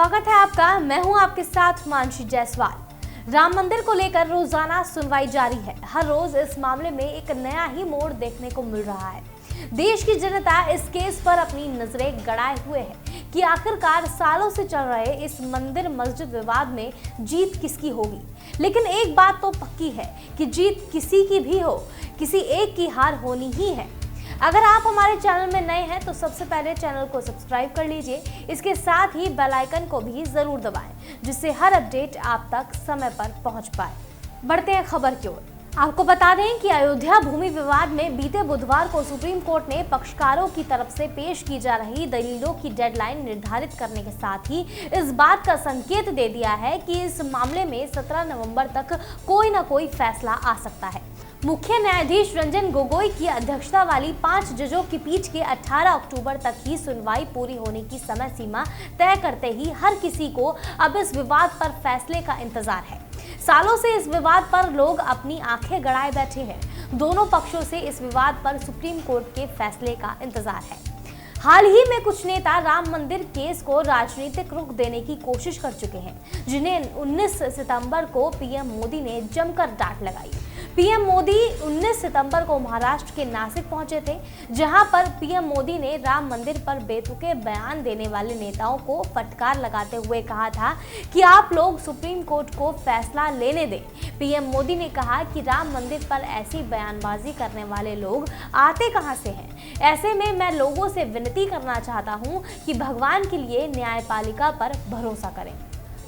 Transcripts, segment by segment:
स्वागत है आपका। मैं हूं आपके साथ मानसी जायसवाल। राम मंदिर को लेकर रोजाना सुनवाई जारी है। हर रोज इस मामले में एक नया ही मोड़ देखने को मिल रहा है। देश की जनता इस केस पर अपनी नजरें गड़ाए हुए है कि आखिरकार सालों से चल रहे इस मंदिर मस्जिद विवाद में जीत किसकी होगी। लेकिन एक बात तो पक्की है कि जीत किसी की भी हो, किसी एक की हार होनी ही है। अगर आप हमारे चैनल में नए हैं तो सबसे पहले चैनल को सब्सक्राइब कर लीजिए। इसके साथ ही बेल आइकन को भी जरूर दबाएं, जिससे हर अपडेट आप तक समय पर पहुंच पाए। बढ़ते हैं खबर की ओर। आपको बता दें कि अयोध्या भूमि विवाद में बीते बुधवार को सुप्रीम कोर्ट ने पक्षकारों की तरफ से पेश की जा रही दलीलों की डेडलाइन निर्धारित करने के साथ ही इस बात का संकेत दे दिया है कि इस मामले में 17 नवंबर तक कोई न कोई फैसला आ सकता है। मुख्य न्यायाधीश रंजन गोगोई की अध्यक्षता वाली 5 जजों की पीठ के 18 अक्टूबर तक ही सुनवाई पूरी होने की समय सीमा तय करते ही हर किसी को अब इस विवाद पर फैसले का इंतजार है। सालों से इस विवाद पर लोग अपनी आंखें गड़ाए बैठे हैं। दोनों पक्षों से इस विवाद पर सुप्रीम कोर्ट के फैसले का इंतजार है। हाल ही में कुछ नेता राम मंदिर केस को राजनीतिक रुख देने की कोशिश कर चुके हैं, जिन्हें 19 सितंबर को पीएम मोदी ने जमकर डांट लगाई। पीएम मोदी 19 सितंबर को महाराष्ट्र के नासिक पहुंचे थे, जहां पर पीएम मोदी ने राम मंदिर पर बेतुके बयान देने वाले नेताओं को फटकार लगाते हुए कहा था कि आप लोग सुप्रीम कोर्ट को फैसला लेने दें। पीएम मोदी ने कहा कि राम मंदिर पर ऐसी बयानबाजी करने वाले लोग आते कहां से हैं। ऐसे में मैं लोगों से विनती करना चाहता हूं कि भगवान के लिए न्यायपालिका पर भरोसा करें।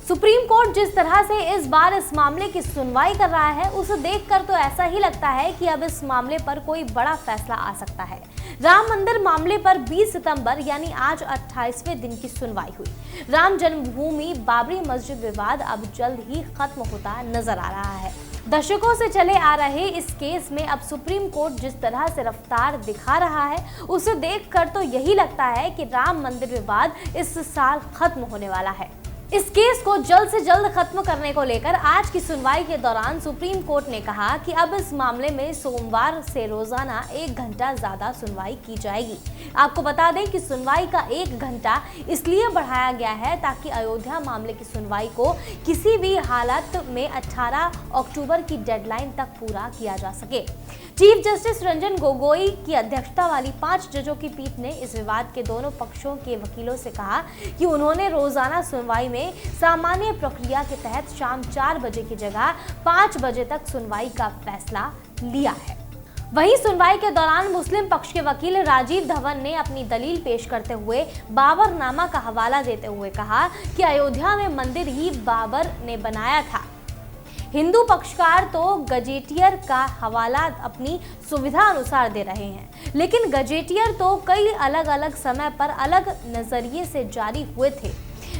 सुप्रीम कोर्ट जिस तरह से इस बार इस मामले की सुनवाई कर रहा है, उसे देखकर तो ऐसा ही लगता है कि अब इस मामले पर कोई बड़ा फैसला आ सकता है। राम मंदिर मामले पर 20 सितंबर यानी आज 28वें दिन की सुनवाई हुई। राम जन्मभूमि बाबरी मस्जिद विवाद अब जल्द ही खत्म होता नजर आ रहा है। दशकों से चले आ रहे इस केस में अब सुप्रीम कोर्ट जिस तरह से रफ्तार दिखा रहा है, उसे देखकर तो यही लगता है कि राम मंदिर विवाद इस साल खत्म होने वाला है। इस केस को जल्द से जल्द खत्म करने को लेकर आज की सुनवाई के दौरान सुप्रीम कोर्ट ने कहा कि अब इस मामले में सोमवार से रोजाना 1 घंटा ज्यादा सुनवाई की जाएगी। आपको बता दें कि सुनवाई का 1 घंटा इसलिए बढ़ाया गया है ताकि अयोध्या मामले की सुनवाई को किसी भी हालत में 18 अक्टूबर की डेडलाइन तक पूरा किया जा सके। चीफ जस्टिस रंजन गोगोई की अध्यक्षता वाली 5 जजों की पीठ ने इस विवाद के दोनों पक्षों के वकीलों से कहा कि उन्होंने रोजाना सुनवाई में सामान्य प्रक्रिया के तहत शाम 4 बजे की जगह 5 बजे तक सुनवाई का फैसला लिया है। वहीं सुनवाई के दौरान मुस्लिम पक्ष के वकील राजीव धवन ने अपनी दलील पेश करते हुए बाबरनामा का हवाला देते हुए कहा कि अयोध्या में मंदिर ही बाबर ने बनाया था। हिंदू पक्षकार तो गजेटियर का हवाला अपनी सुविधा अनुसार दे रहे हैं, लेकिन गजेटियर तो कई अलग अलग समय पर अलग नजरिए से जारी हुए थे।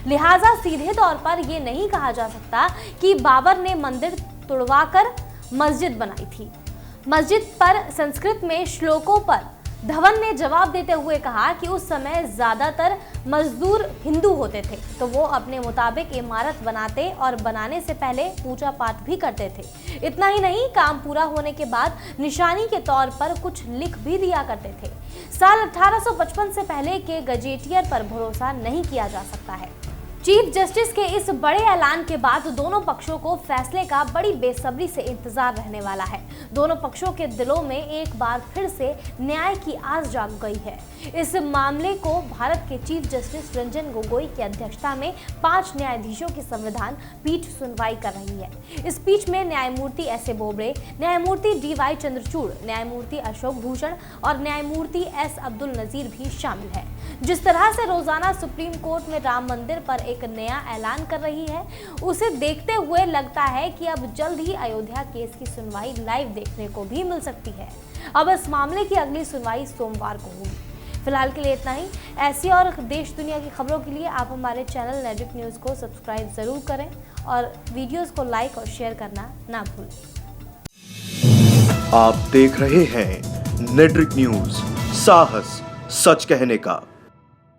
लिहाजा सीधे तौर पर यह नहीं कहा जा सकता कि बाबर ने मंदिर तुड़वाकर मस्जिद बनाई थी। मस्जिद पर संस्कृत में श्लोकों पर धवन ने जवाब देते हुए कहा कि उस समय ज्यादातर मजदूर हिंदू होते थे, तो वो अपने मुताबिक इमारत बनाते और बनाने से पहले पूजा पाठ भी करते थे। इतना ही नहीं, काम पूरा होने के बाद निशानी के तौर पर कुछ लिख भी दिया करते थे। साल 1855 से पहले के गजेटियर पर भरोसा नहीं किया जा सकता है। चीफ जस्टिस के इस बड़े ऐलान के बाद दोनों पक्षों को फैसले का बड़ी बेसब्री से इंतजार रहने वाला है। दोनों पक्षों के दिलों में एक बार फिर से न्याय की आस जाग गई है। इस मामले को भारत के चीफ जस्टिस रंजन गोगोई की अध्यक्षता में 5 न्यायाधीशों की संविधान पीठ सुनवाई कर रही है। इस पीठ में न्यायमूर्ति एस ए बोबड़े, न्यायमूर्ति DY चंद्रचूड़, न्यायमूर्ति अशोक भूषण और न्यायमूर्ति S अब्दुल नजीर भी शामिल है। जिस तरह से रोजाना सुप्रीम कोर्ट में राम मंदिर पर एक नया ऐलान कर रही है, उसे देखते हुए लगता है कि अब जल्द ही अयोध्या केस की सुनवाई लाइव देखने को भी मिल सकती है। अब इस मामले की अगली सुनवाई सोमवार को होगी। फिलहाल के लिए इतना ही। ऐसी और देश दुनिया की खबरों के लिए आप हमारे चैनल नेट्रिक न्यूज़ को सब्सक्राइब जरूर करें और वीडियोस को लाइक और शेयर करना ना भूलें। आप देख रहे हैं नेट्रिक न्यूज़, साहस सच कहने का।